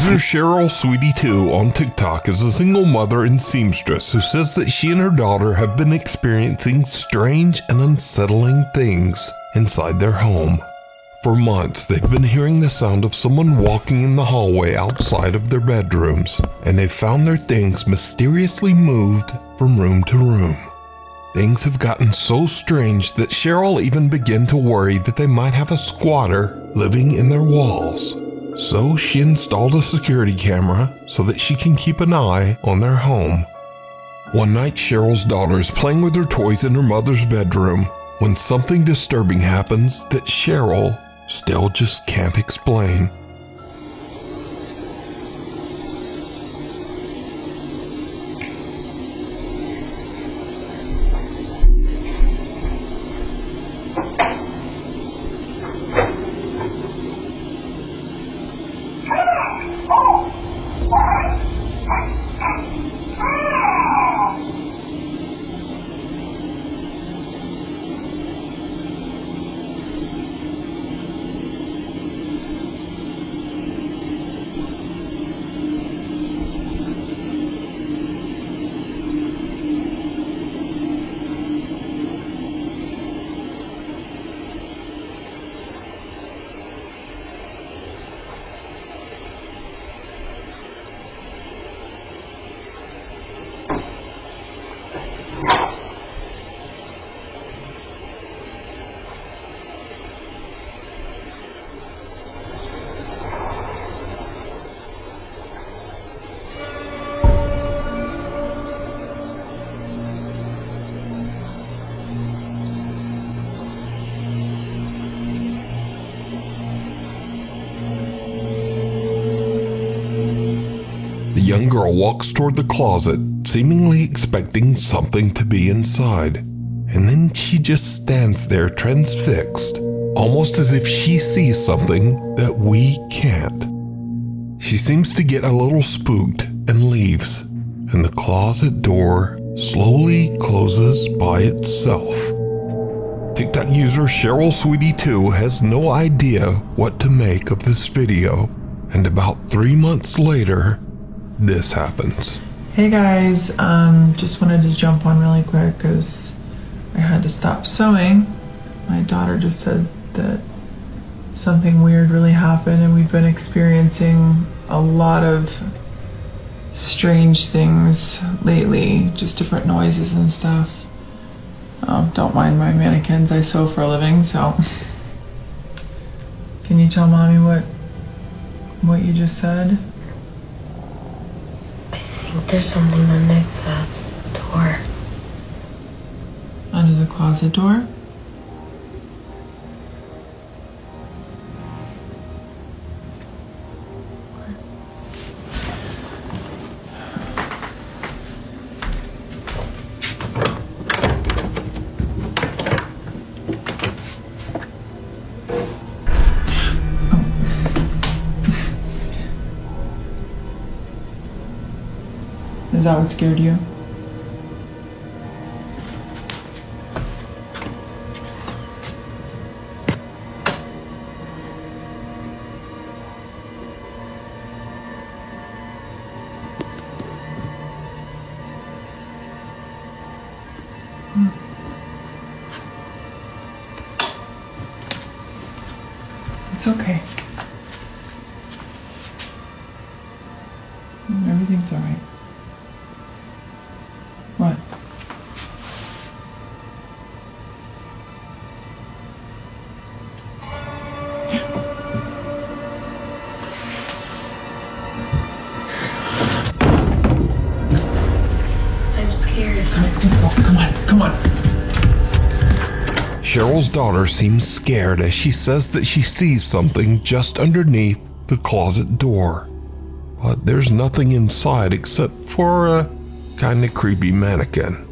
User Cheryl Sweetie2 on TikTok is a single mother and seamstress who says that she and her daughter have been experiencing strange and unsettling things inside their home. For months, they've been hearing the sound of someone walking in the hallway outside of their bedrooms, and they've found their things mysteriously moved from room to room. Things have gotten so strange that Cheryl even began to worry that they might have a squatter living in their walls. So she installed a security camera so that she can keep an eye on their home. One night, Cheryl's daughter is playing with her toys in her mother's bedroom when something disturbing happens that Cheryl still just can't explain. The young girl walks toward the closet, seemingly expecting something to be inside. And then she just stands there transfixed, almost as if she sees something that we can't. She seems to get a little spooked and leaves, and the closet door slowly closes by itself. TikTok user Cheryl Sweetie2 has no idea what to make of this video, and about 3 months later, this happens. Hey guys, just wanted to jump on really quick because I had to stop sewing. My daughter just said that something weird really happened, and we've been experiencing a lot of strange things lately, just different noises and stuff. Don't mind my mannequins, I sew for a living, so. Can you tell mommy what you just said? There's something under the door. Under the closet door? Is that what scared you? It's okay. Everything's all right. What? I'm scared. Let's go. Come on. Cheryl's daughter seems scared as she says that she sees something just underneath the closet door. But there's nothing inside except for a kinda creepy mannequin.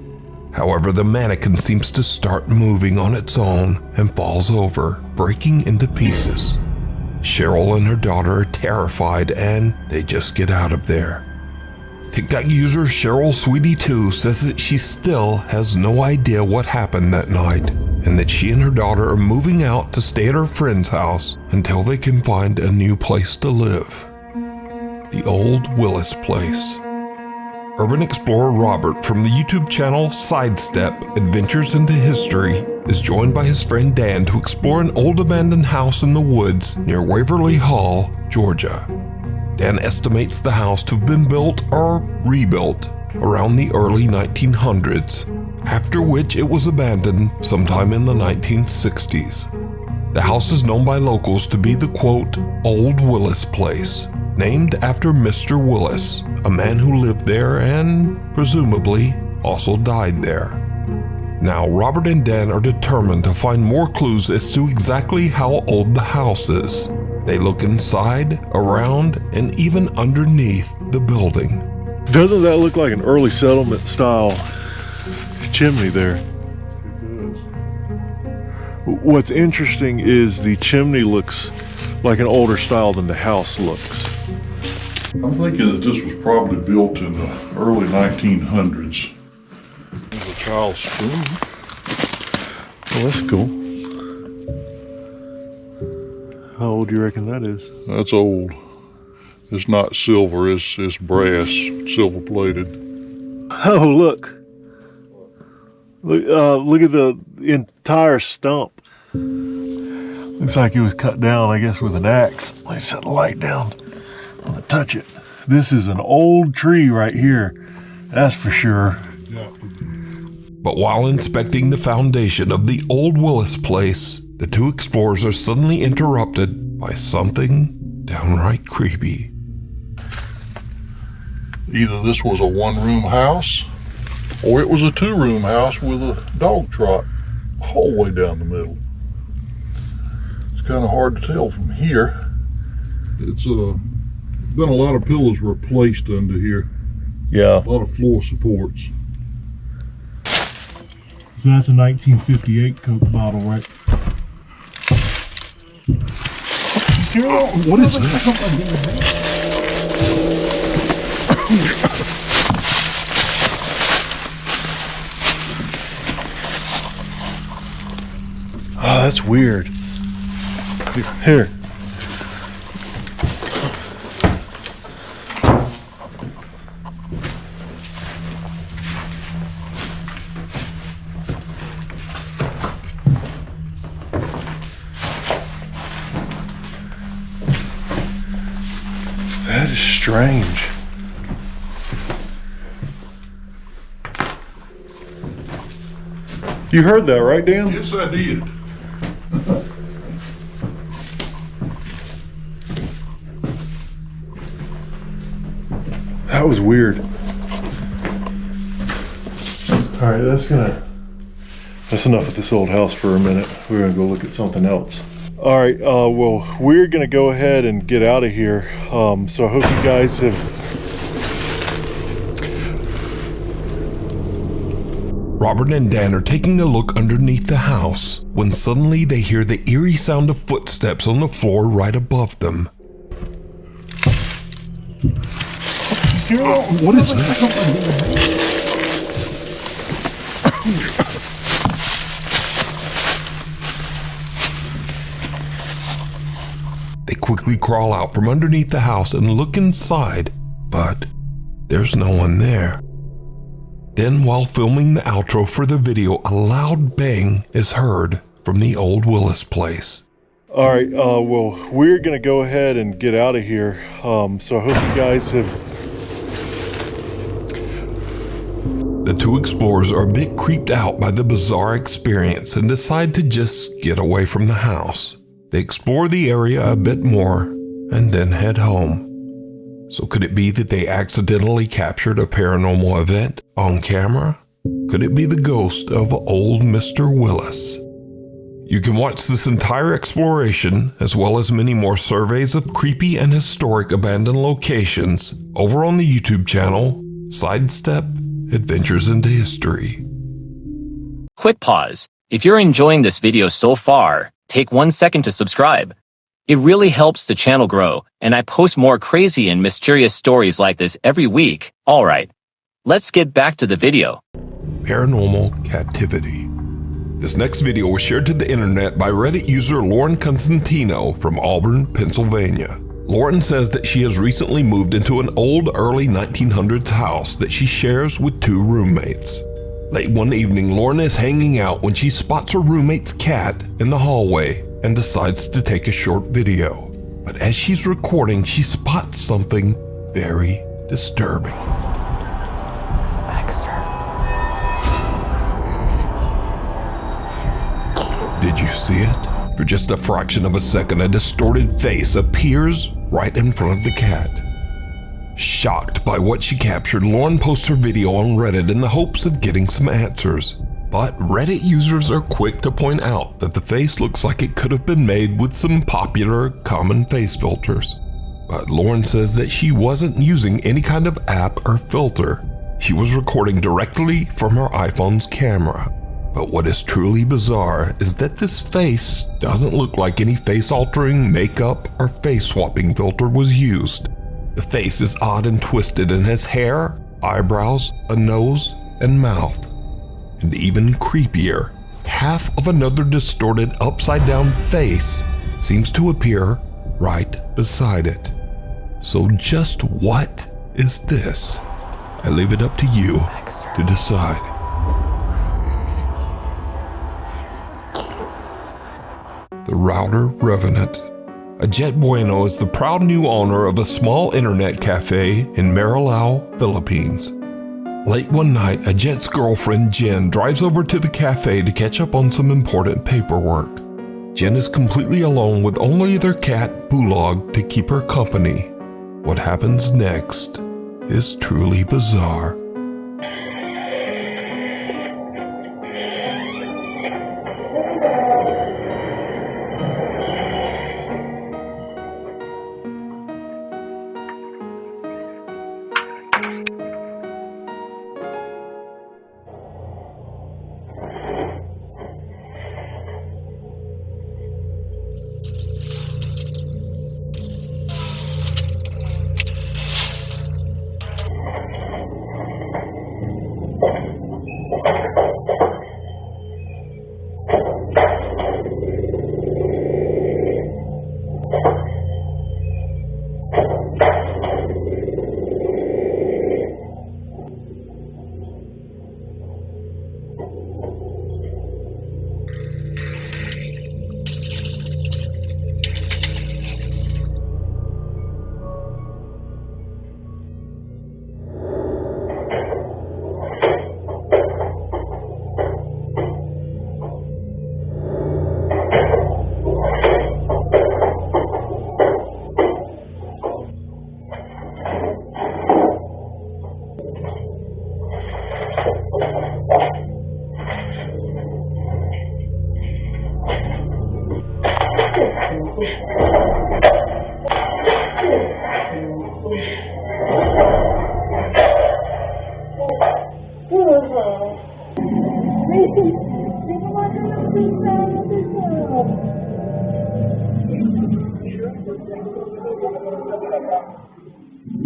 However, the mannequin seems to start moving on its own and falls over, breaking into pieces. Cheryl and her daughter are terrified and they just get out of there. TikTok user Cheryl Sweetie2 says that she still has no idea what happened that night and that she and her daughter are moving out to stay at her friend's house until they can find a new place to live. the old Willis place. Urban explorer Robert from the YouTube channel Sidestep Adventures into History is joined by his friend Dan to explore an old abandoned house in the woods near Waverly Hall, Georgia. Dan estimates the house to have been built or rebuilt around the early 1900s, after which it was abandoned sometime in the 1960s. The house is known by locals to be the quote, Old Willis place, named after Mr. Willis, a man who lived there and, presumably, also died there. Now, Robert and Dan are determined to find more clues as to exactly how old the house is. They look inside, around, and even underneath the building. Doesn't that look like an early settlement style chimney there? It does. What's interesting is the chimney looks like an older style than the house looks. I'm thinking that this was probably built in the early 1900s. There's a child's spoon. Oh, that's cool. How old do you reckon that is? That's old. It's not silver, it's brass, silver plated. Oh, look. Look at the entire stump. Looks like it was cut down, I guess, with an axe. Let me set the light down. I'm gonna touch it. This is an old tree right here. That's for sure. Yeah. But while inspecting the foundation of the old Willis place, the two explorers are suddenly interrupted by something downright creepy. Either this was a one-room house, or it was a two-room house with a dog trot all the way down the middle. It's kind of hard to tell from here. It's been a lot of pillows replaced under here. Yeah. A lot of floor supports. So that's a 1958 Coke bottle, right? What is that? Oh, that's weird. Here. That is strange. You heard that, right, Dan? Yes, I did. That was weird. All right, that's enough of this old house for a minute. We're gonna go look at something else. All right, well, we're gonna go ahead and get out of here. So I hope you guys have. Robert and Dan are taking a look underneath the house when suddenly they hear the eerie sound of footsteps on the floor right above them. What is that? They quickly crawl out from underneath the house and look inside, but there's no one there. Then, while filming the outro for the video, a loud bang is heard from the old Willis place. All right, well, we're gonna go ahead and get out of here. So I hope you guys have. The two explorers are a bit creeped out by the bizarre experience and decide to just get away from the house. They explore the area a bit more and then head home. So could it be that they accidentally captured a paranormal event on camera? Could it be the ghost of old Mr. Willis? You can watch this entire exploration, as well as many more surveys of creepy and historic abandoned locations, over on the YouTube channel, Sidestep Adventures into History. Quick pause. If you're enjoying this video so far, take 1 second to subscribe. It really helps the channel grow, and I post more crazy and mysterious stories like this every week. Alright, let's get back to the video. Paranormal Captivity. This next video was shared to the internet by Reddit user Lauren Constantino from Auburn, Pennsylvania. Lauren says that she has recently moved into an old early 1900s house that she shares with 2 roommates. Late one evening, Lauren is hanging out when she spots her roommate's cat in the hallway and decides to take a short video. But as she's recording, she spots something very disturbing. Did you see it? For just a fraction of a second, a distorted face appears right in front of the cat. Shocked by what she captured, Lauren posts her video on Reddit in the hopes of getting some answers. But Reddit users are quick to point out that the face looks like it could have been made with some popular common face filters. But Lauren says that she wasn't using any kind of app or filter. She was recording directly from her iPhone's camera. But what is truly bizarre is that this face doesn't look like any face-altering makeup or face-swapping filter was used. The face is odd and twisted and has hair, eyebrows, a nose, and mouth. And even creepier, half of another distorted upside-down face seems to appear right beside it. So just what is this? I leave it up to you to decide. The Router Revenant. Ajet Bueno is the proud new owner of a small internet cafe in Marilao, Philippines. Late one night, Ajet's girlfriend Jen drives over to the cafe to catch up on some important paperwork. Jen is completely alone with only their cat, Bulog, to keep her company. What happens next is truly bizarre.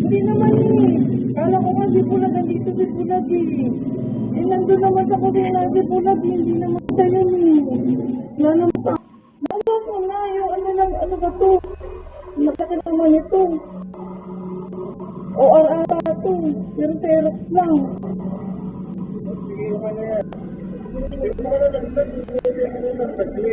Hindi naman eh. Kala ko nga si Bulag, nandito si Bulag eh. Eh, nandun naman sa kusina si Bulag, hindi naman tayo eh. Wala naman pa. Wala ko na, yung ano ba to? Nakakit naman ito. O ata to, pero Xerox lang. Sige naman yan. Hindi mo ka na nagtag, hindi mo na nagtagli.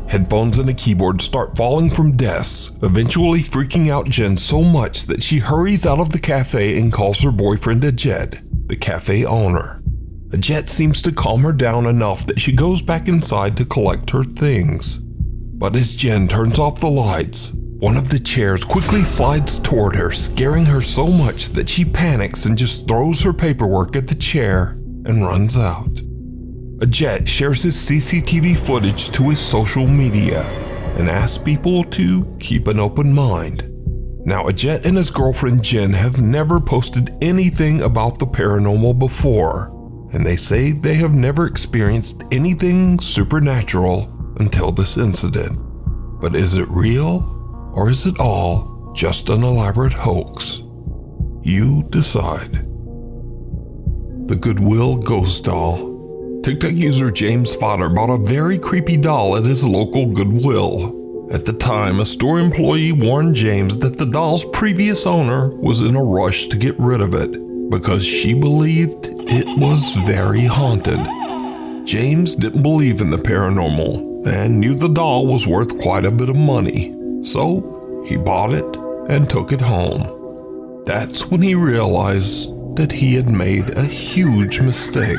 Headphones and a keyboard start falling from desks, eventually freaking out Jen so much that she hurries out of the cafe and calls her boyfriend Ajet, the cafe owner. Ajet seems to calm her down enough that she goes back inside to collect her things. But as Jen turns off the lights, one of the chairs quickly slides toward her, scaring her so much that she panics and just throws her paperwork at the chair and runs out. Ajet shares his CCTV footage to his social media and asks people to keep an open mind. Now, Ajet and his girlfriend Jen have never posted anything about the paranormal before, and they say they have never experienced anything supernatural until this incident. But is it real, or is it all just an elaborate hoax? You decide. The Goodwill Ghost Doll. TikTok user James Fodder bought a very creepy doll at his local Goodwill. At the time, a store employee warned James that the doll's previous owner was in a rush to get rid of it because she believed it was very haunted. James didn't believe in the paranormal and knew the doll was worth quite a bit of money, so he bought it and took it home. That's when he realized that he had made a huge mistake.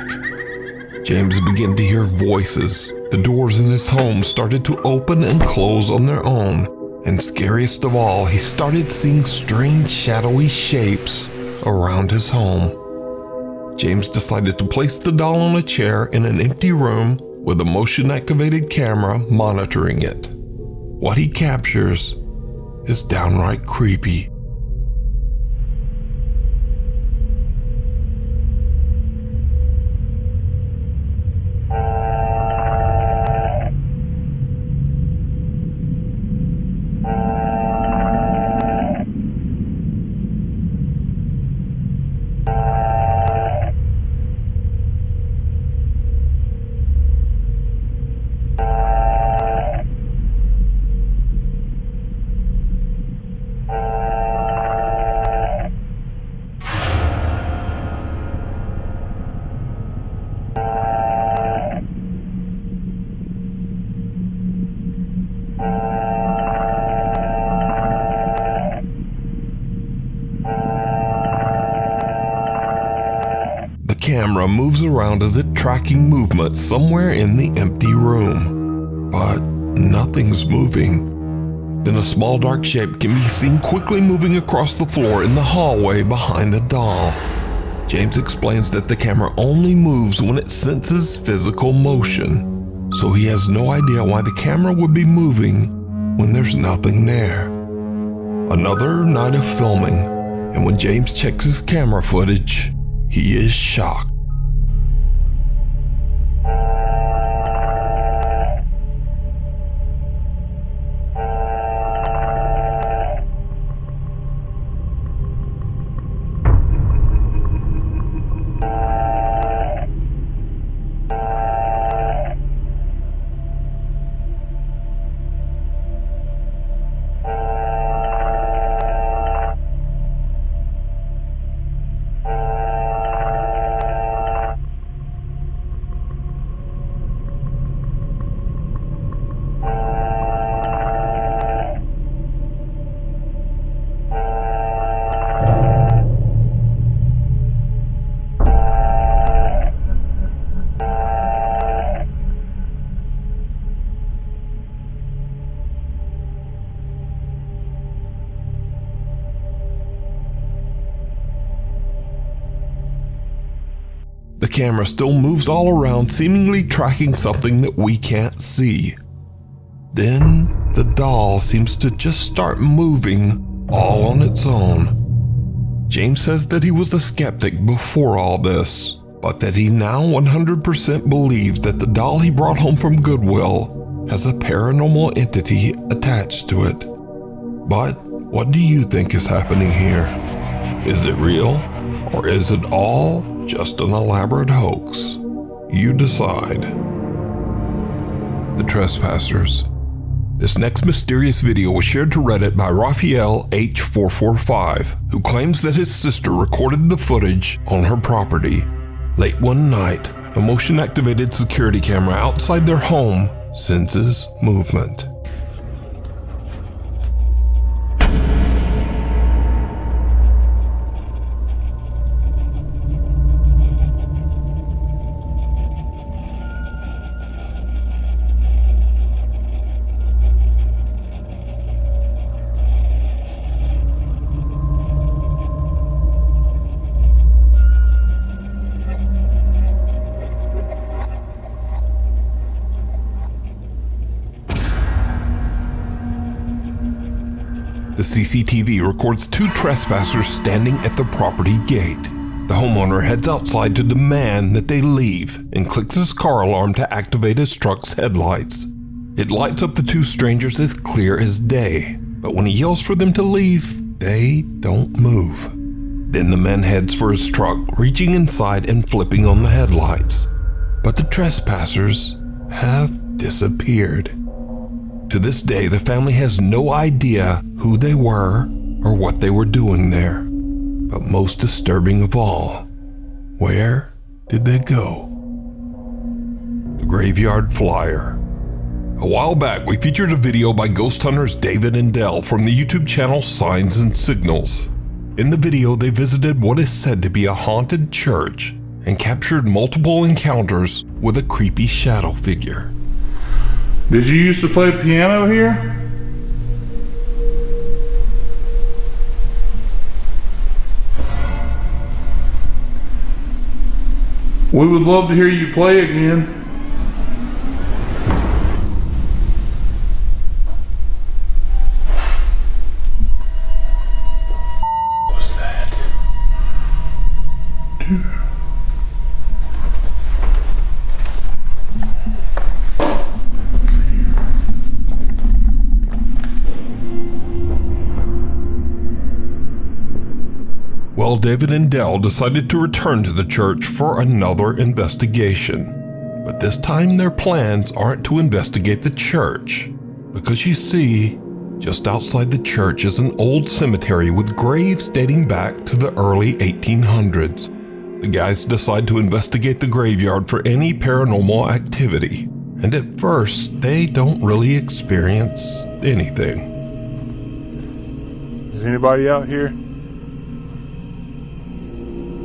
James began to hear voices. The doors in his home started to open and close on their own, and scariest of all, he started seeing strange shadowy shapes around his home. James decided to place the doll on a chair in an empty room with a motion-activated camera monitoring it. What he captures is downright creepy. The camera moves around as if tracking movement somewhere in the empty room, but nothing's moving. Then a small dark shape can be seen quickly moving across the floor in the hallway behind the doll. James explains that the camera only moves when it senses physical motion, so he has no idea why the camera would be moving when there's nothing there. Another night of filming, and when James checks his camera footage, he is shocked. The camera still moves all around, seemingly tracking something that we can't see. Then the doll seems to just start moving all on its own. James says that he was a skeptic before all this, but that he now 100% believes that the doll he brought home from Goodwill has a paranormal entity attached to it. But what do you think is happening here? Is it real, or is it all just an elaborate hoax? You decide. The Trespassers. This next mysterious video was shared to Reddit by Raphael H445, who claims that his sister recorded the footage on her property. Late one night, a motion-activated security camera outside their home senses movement. The CCTV records two trespassers standing at the property gate. The homeowner heads outside to demand that they leave and clicks his car alarm to activate his truck's headlights. It lights up the two strangers as clear as day, but when he yells for them to leave, they don't move. Then the man heads for his truck, reaching inside and flipping on the headlights. But the trespassers have disappeared. To this day, the family has no idea who they were or what they were doing there. But most disturbing of all, where did they go? The Graveyard Flyer. A while back, we featured a video by ghost hunters David and Dell from the YouTube channel Signs and Signals. In the video, they visited what is said to be a haunted church and captured multiple encounters with a creepy shadow figure. Did you used to play piano here? We would love to hear you play again. What was that? Dude. Well, David and Dell decided to return to the church for another investigation. But this time their plans aren't to investigate the church, because you see, just outside the church is an old cemetery with graves dating back to the early 1800s. The guys decide to investigate the graveyard for any paranormal activity, and at first they don't really experience anything. Is anybody out here?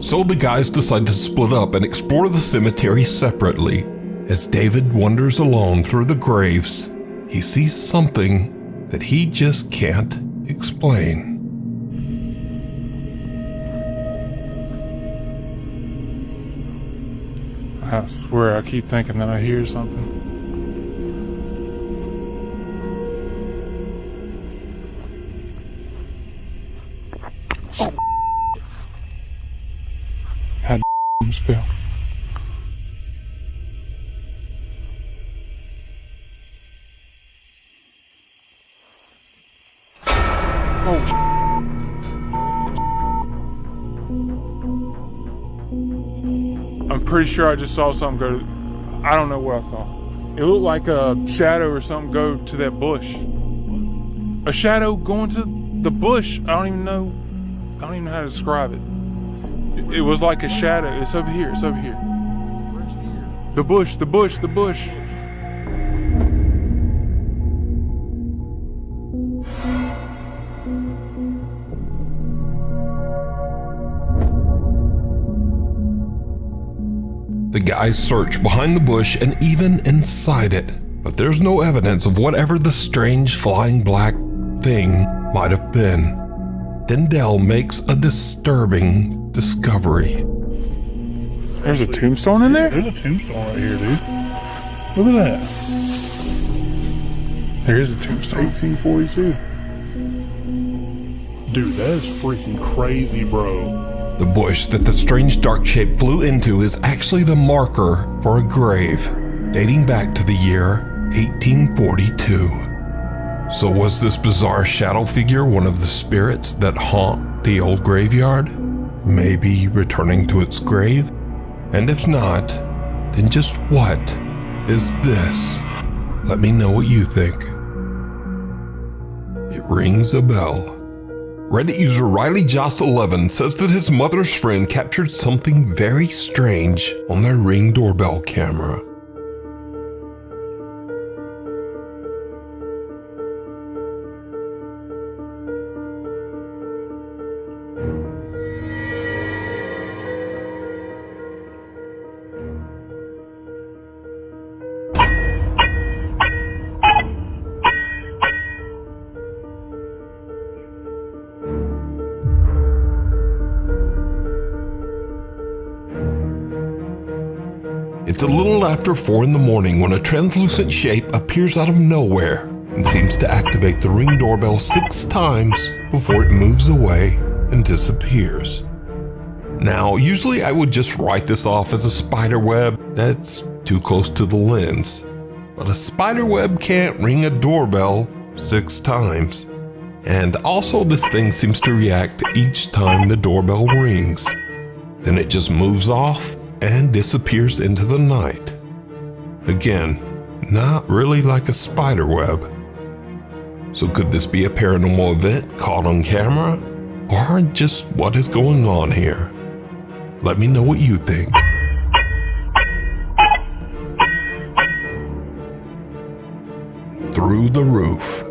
So the guys decide to split up and explore the cemetery separately. As David wanders alone through the graves, he sees something that he just can't explain. I swear I keep thinking that I hear something. Had spell. Oh, I'm pretty sure I just saw something go to, I don't know what I saw. It looked like a shadow or something go to that bush. A shadow going to the bush. I don't even know how to describe it. It was like a shadow. It's over here. It's over here. The bush. The bush. The bush. The guys search behind the bush and even inside it, but there's no evidence of whatever the strange flying black thing might have been. Then Dell makes a disturbing discovery. There's a tombstone in there? There's a tombstone right here, dude. Look at that. There is a tombstone. 1842. Dude, that is freaking crazy, bro. The bush that the strange dark shape flew into is actually the marker for a grave, dating back to the year 1842. So was this bizarre shadow figure one of the spirits that haunt the old graveyard? Maybe returning to its grave? And if not, then just what is this? Let me know what you think. It rings a bell. Reddit user RileyJoss11 says that his mother's friend captured something very strange on their Ring doorbell camera. It's a little after 4 in the morning when a translucent shape appears out of nowhere and seems to activate the Ring doorbell 6 times before it moves away and disappears. Now, usually I would just write this off as a spider web that's too close to the lens. But a spider web can't ring a doorbell 6 times. And also this thing seems to react each time the doorbell rings. Then it just moves off and disappears into the night. Again, not really like a spider web. So could this be a paranormal event caught on camera? Or just what is going on here? Let me know what you think. Through the roof.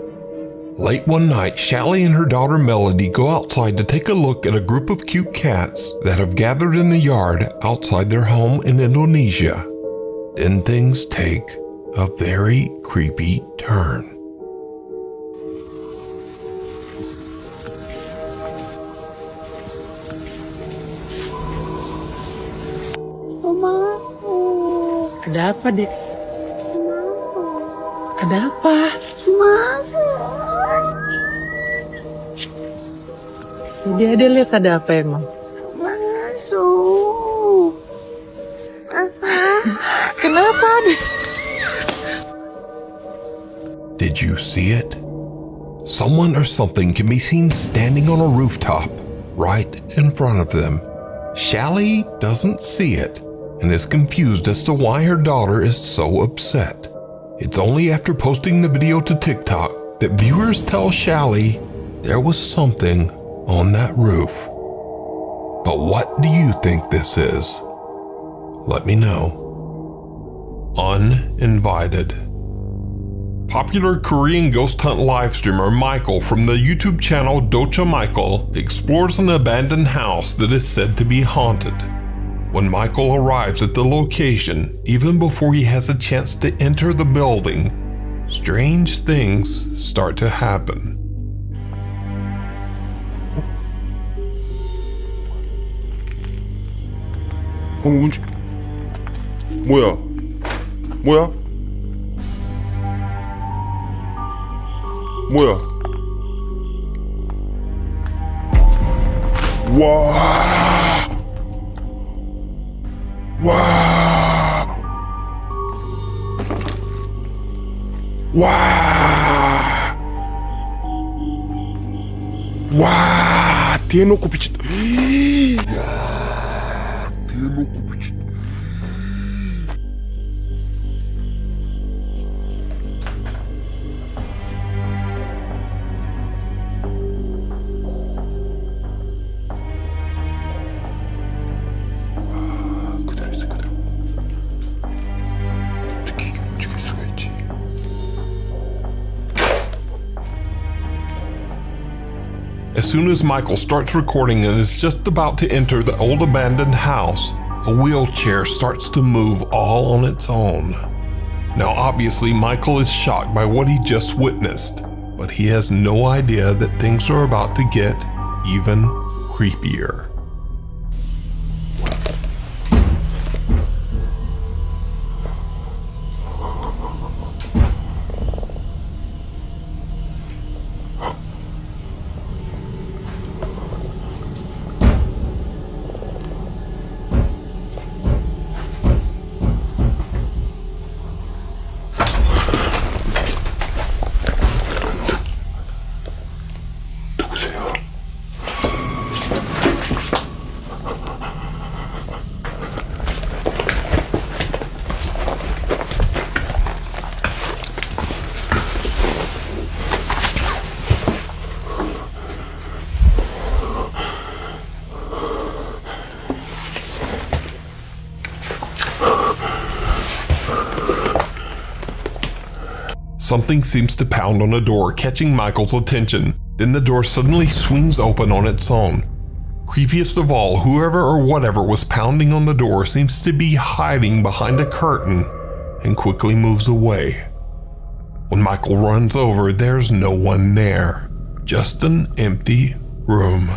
Late one night, Shelly and her daughter Melody go outside to take a look at a group of cute cats that have gathered in the yard outside their home in Indonesia. Then things take a very creepy turn. Ada apa, Dek? Ada apa? Jadi Ade lihat ada apa emang? Masuk. Kenapa, Ade? Did you see it? Someone or something can be seen standing on a rooftop right in front of them. Shelly doesn't see it and is confused as to why her daughter is so upset. It's only after posting the video to TikTok that viewers tell Shelly there was something on that roof. But what do you think this is? Let me know. Uninvited. Popular Korean ghost hunt live streamer Michael from the YouTube channel Docha Michael explores an abandoned house that is said to be haunted. When Michael arrives at the location, even before he has a chance to enter the building, strange things start to happen. 뭐야? 뭐야? 뭐야? 와! 와! 와! 와! 대놓고 비쳤다. 야! 대놓고 비쳤다. As soon as Michael starts recording and is just about to enter the old abandoned house, a wheelchair starts to move all on its own. Now obviously Michael is shocked by what he just witnessed, but he has no idea that things are about to get even creepier. Something seems to pound on a door, catching Michael's attention. Then the door suddenly swings open on its own. Creepiest of all, whoever or whatever was pounding on the door seems to be hiding behind a curtain and quickly moves away. When Michael runs over, there's no one there, just an empty room.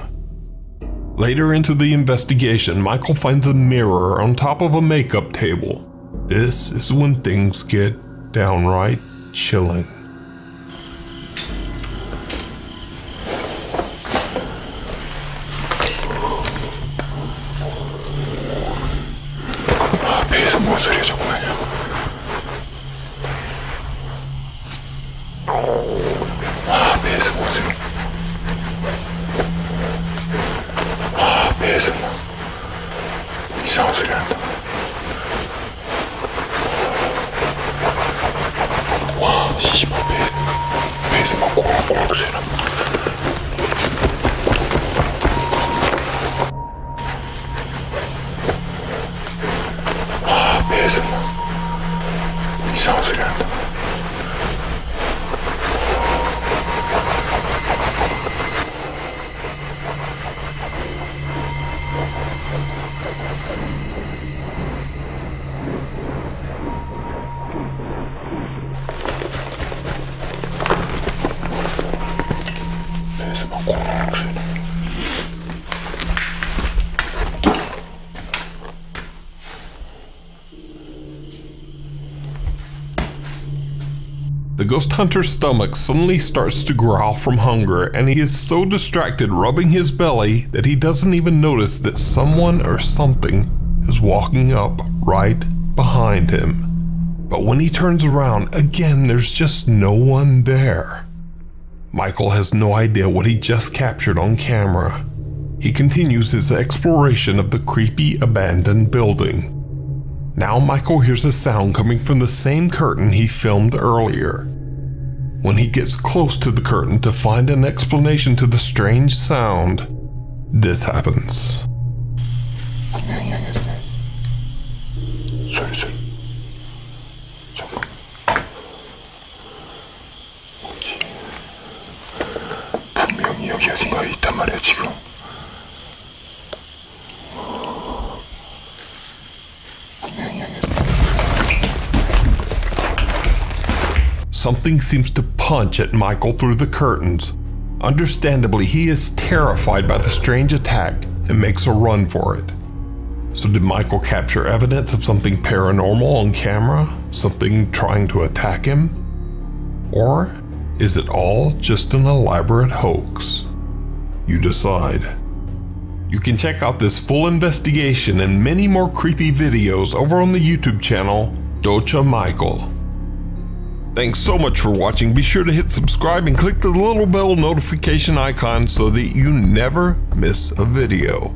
Later into the investigation, Michael finds a mirror on top of a makeup table. This is when things get downright chilling. 배에서 뭔 소리야 자꾸만요. 배에서 뭔 소리. 배에서 뭐 이상한 소리 난다. 씨발 배에서 막 꼬락꼬락 소리 난다. 배에서 막 이상한 소리 난다. 배에서 막 꼬락 소리 난다. The ghost hunter's stomach suddenly starts to growl from hunger, and he is so distracted rubbing his belly that he doesn't even notice that someone or something is walking up right behind him. But when he turns around, again, there's just no one there. Michael has no idea what he just captured on camera. He continues his exploration of the creepy abandoned building. Now Michael hears a sound coming from the same curtain he filmed earlier. When he gets close to the curtain to find an explanation to the strange sound, this happens. 소리. 잠깐. 분명히 여기 어딘가에 있단 말이야 지금. Something seems to punch at Michael through the curtains. Understandably, he is terrified by the strange attack and makes a run for it. So did Michael capture evidence of something paranormal on camera? Something trying to attack him? Or is it all just an elaborate hoax? You decide. You can check out this full investigation and many more creepy videos over on the YouTube channel, Docha Michael. Thanks so much for watching. Be sure to hit subscribe and click the little bell notification icon so that you never miss a video.